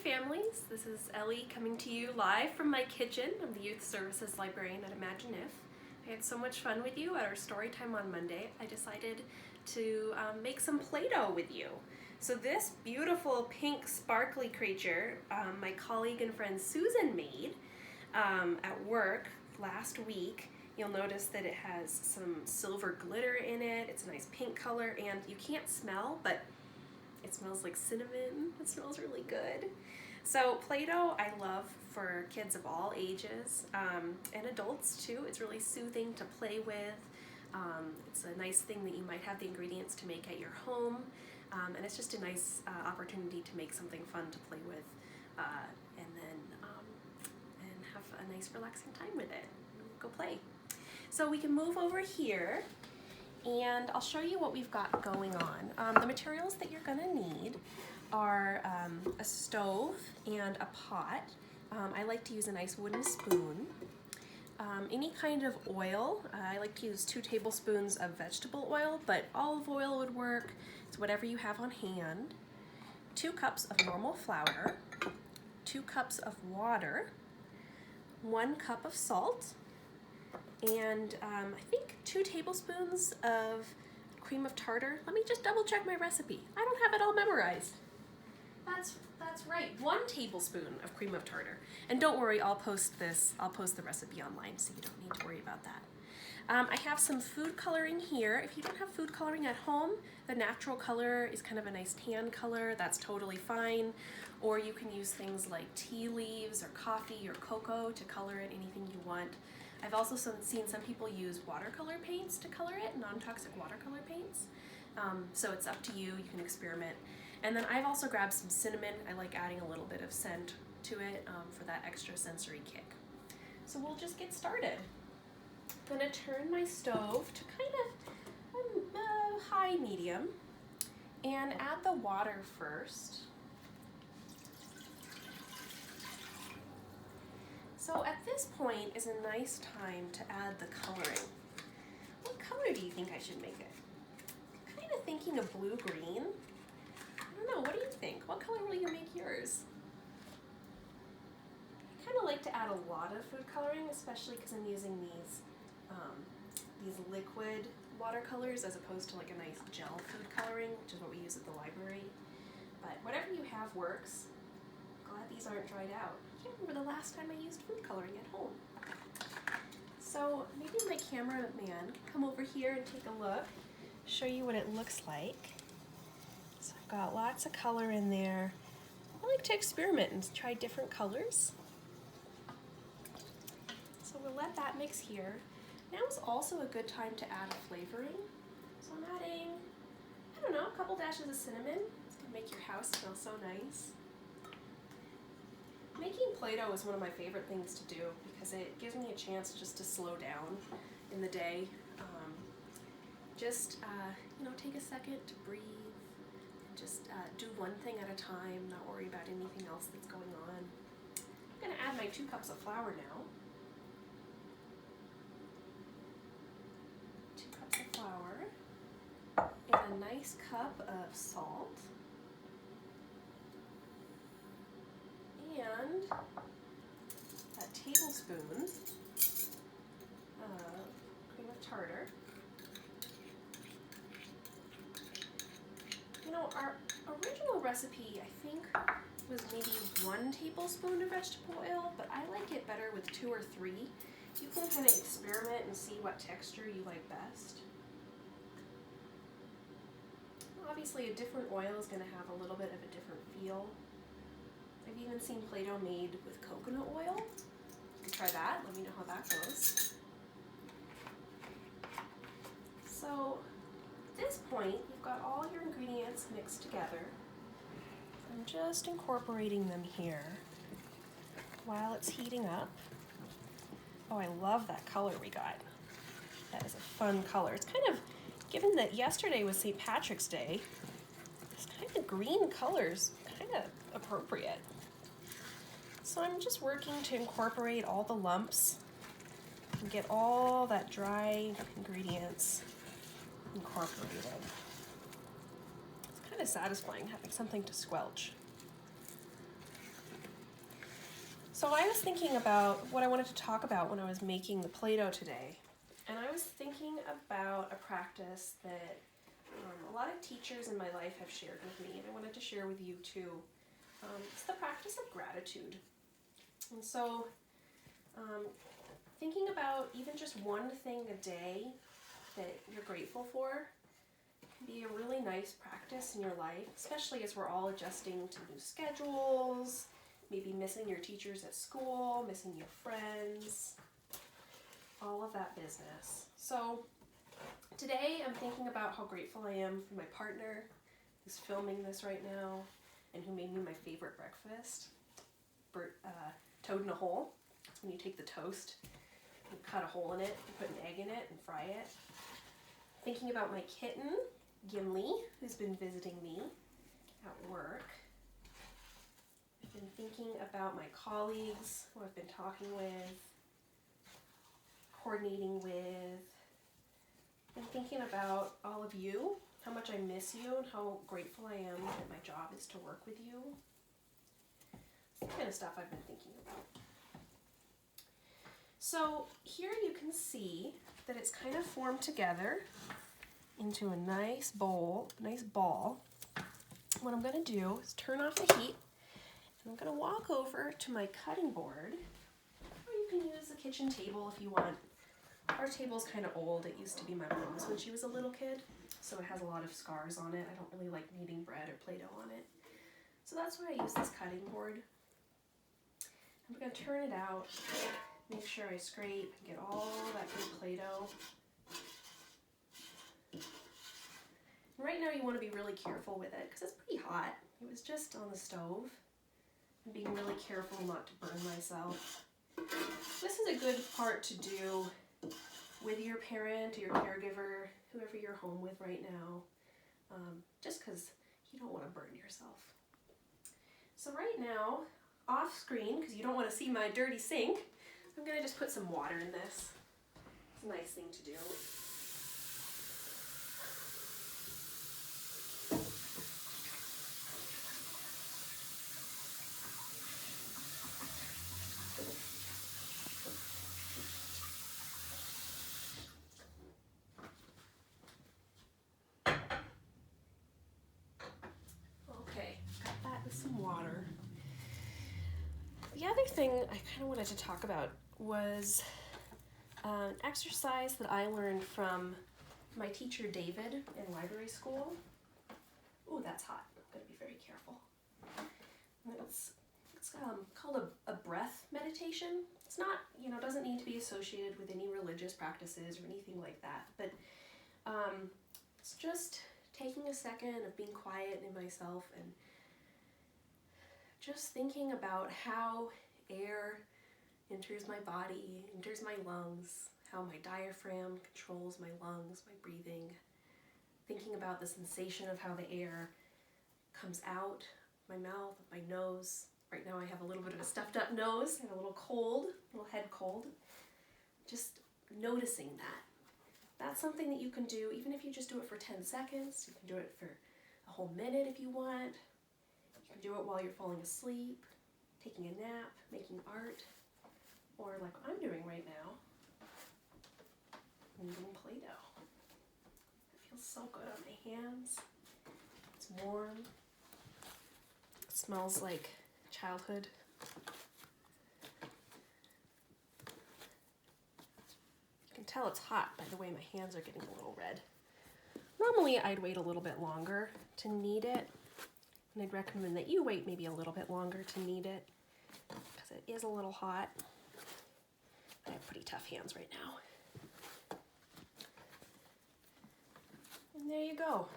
families. This is Ellie coming to you live from my kitchen. I'm the Youth Services Librarian at Imagine If. I had so much fun with you at our story time on Monday. I decided to make some Play-Doh with you. So this beautiful pink sparkly creature my colleague and friend Susan made at work last week. You'll notice that it has some silver glitter in it. It's a nice pink color, and you can't smell, but it smells like cinnamon. It smells really good. So Play-Doh I love for kids of all ages and adults too. It's really soothing to play with. It's a nice thing that you might have the ingredients to make at your home, and it's just a nice opportunity to make something fun to play with and have a nice relaxing time with it. Go play. So we can move over here and I'll show you what we've got going on. The materials that you're gonna need are a stove and a pot. I like to use a nice wooden spoon. Any kind of oil. I like to use 2 tablespoons of vegetable oil, but olive oil would work. It's whatever you have on hand. 2 cups of normal flour, 2 cups of water, 1 cup of salt, and I think 2 tablespoons of cream of tartar. Let me just double check my recipe. I don't have it all memorized. That's right, 1 tablespoon of cream of tartar. And don't worry, I'll post the recipe online, so you don't need to worry about that. I have some food coloring here. If you don't have food coloring at home, the natural color is kind of a nice tan color. That's totally fine. Or you can use things like tea leaves or coffee or cocoa to color it, anything you want. I've also seen some people use watercolor paints to color it, non-toxic watercolor paints. So it's up to you, you can experiment. And then I've also grabbed some cinnamon. I like adding a little bit of scent to it for that extra sensory kick. So we'll just get started. I'm gonna turn my stove to kind of high medium and add the water first. So at this point is a nice time to add the coloring. What color do you think I should make it? I'm kind of thinking of blue-green. I don't know, what do you think? What color will you make yours? I kind of like to add a lot of food coloring, especially because I'm using these liquid watercolors as opposed to like a nice gel food coloring, which is what we use at the library. But whatever you have works. Glad these aren't dried out. I can't remember the last time I used food coloring at home. So maybe my cameraman can come over here and take a look, show you what it looks like. So I've got lots of color in there. I like to experiment and try different colors. So we'll let that mix here. Now is also a good time to add a flavoring. So I'm adding, I don't know, a couple dashes of cinnamon. It's gonna make your house smell so nice. Making Play-Doh is one of my favorite things to do because it gives me a chance just to slow down in the day. Take a second to breathe. Just do one thing at a time, not worry about anything else that's going on. I'm gonna add my 2 cups of flour now. 2 cups of flour and a nice cup of salt. And a tablespoon of cream of tartar. You know, our original recipe, I think, was maybe 1 tablespoon of vegetable oil, but I like it better with 2 or 3. You can kind of experiment and see what texture you like best. Obviously, a different oil is going to have a little bit of a different feel. I've even seen Play-Doh made with coconut oil. You can try that, let me know how that goes. So at this point, you've got all your ingredients mixed together. I'm just incorporating them here while it's heating up. Oh, I love that color we got. That is a fun color. It's kind of, given that yesterday was St. Patrick's Day, this kind of green color's kind of appropriate. So I'm just working to incorporate all the lumps and get all that dry ingredients incorporated. It's kind of satisfying having something to squelch. So I was thinking about what I wanted to talk about when I was making the Play-Doh today. And I was thinking about a practice that a lot of teachers in my life have shared with me, and I wanted to share with you too. It's the practice of gratitude. And so thinking about even just one thing a day that you're grateful for can be a really nice practice in your life, especially as we're all adjusting to new schedules, maybe missing your teachers at school, missing your friends, all of that business. So today I'm thinking about how grateful I am for my partner who's filming this right now and who made me my favorite breakfast, toad in a hole. It's when you take the toast and cut a hole in it and put an egg in it and fry it. Thinking about my kitten, Gimli, who's been visiting me at work. I've been thinking about my colleagues who I've been talking with, coordinating with. I've been thinking about all of you, how much I miss you and how grateful I am that my job is to work with you. It's the kind of stuff I've been thinking about. So here you can see that it's kind of formed together into a nice bowl, nice ball. What I'm going to do is turn off the heat, and I'm going to walk over to my cutting board, or you can use the kitchen table if you want. Our table's kind of old. It used to be my mom's when she was a little kid, so it has a lot of scars on it. I don't really like kneading bread or Play-Doh on it. So that's why I use this cutting board. I'm going to turn it out, make sure I scrape and get all that good Play-Doh. Right now you want to be really careful with it because it's pretty hot. It was just on the stove. I'm being really careful not to burn myself. This is a good part to do with your parent or your caregiver, whoever you're home with right now, just because you don't want to burn yourself. So right now, off screen, because you don't want to see my dirty sink, I'm going to just put some water in this. It's a nice thing to do. Some water. The other thing I kind of wanted to talk about was an exercise that I learned from my teacher David in library school. Ooh, that's hot. I'm going to be very careful. It's called a breath meditation. It's not, doesn't need to be associated with any religious practices or anything like that, but it's just taking a second of being quiet in myself and just thinking about how air enters my body, enters my lungs, how my diaphragm controls my lungs, my breathing. Thinking about the sensation of how the air comes out my mouth, my nose. Right now I have a little bit of a stuffed up nose and a little cold, a little head cold. Just noticing that. That's something that you can do even if you just do it for 10 seconds. You can do it for a whole minute if you want. You can do it while you're falling asleep, taking a nap, making art, or like I'm doing right now, kneading Play-Doh. It feels so good on my hands. It's warm. It smells like childhood. You can tell it's hot by the way my hands are getting a little red. Normally I'd wait a little bit longer to knead it. And I'd recommend that you wait maybe a little bit longer to knead it because it is a little hot. I have pretty tough hands right now. And there you go.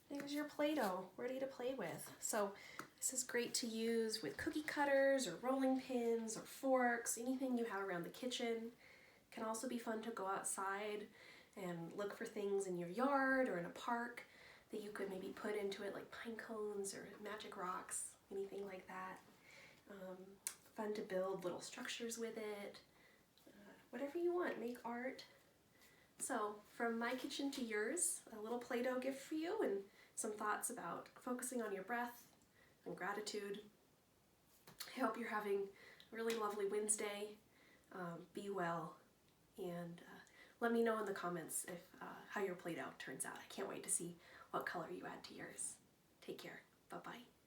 There's your Play-Doh ready to play with. So this is great to use with cookie cutters or rolling pins or forks, anything you have around the kitchen. It can also be fun to go outside and look for things in your yard or in a park that you could maybe put into it, like pine cones or magic rocks, anything like that. Fun to build little structures with it. Whatever you want, make art. So from my kitchen to yours, a little Play-Doh gift for you and some thoughts about focusing on your breath and gratitude. I hope you're having really lovely Wednesday. Be well, and let me know in the comments if how your Play-Doh turns out. I can't wait to see what color you add to yours. Take care. Bye-bye.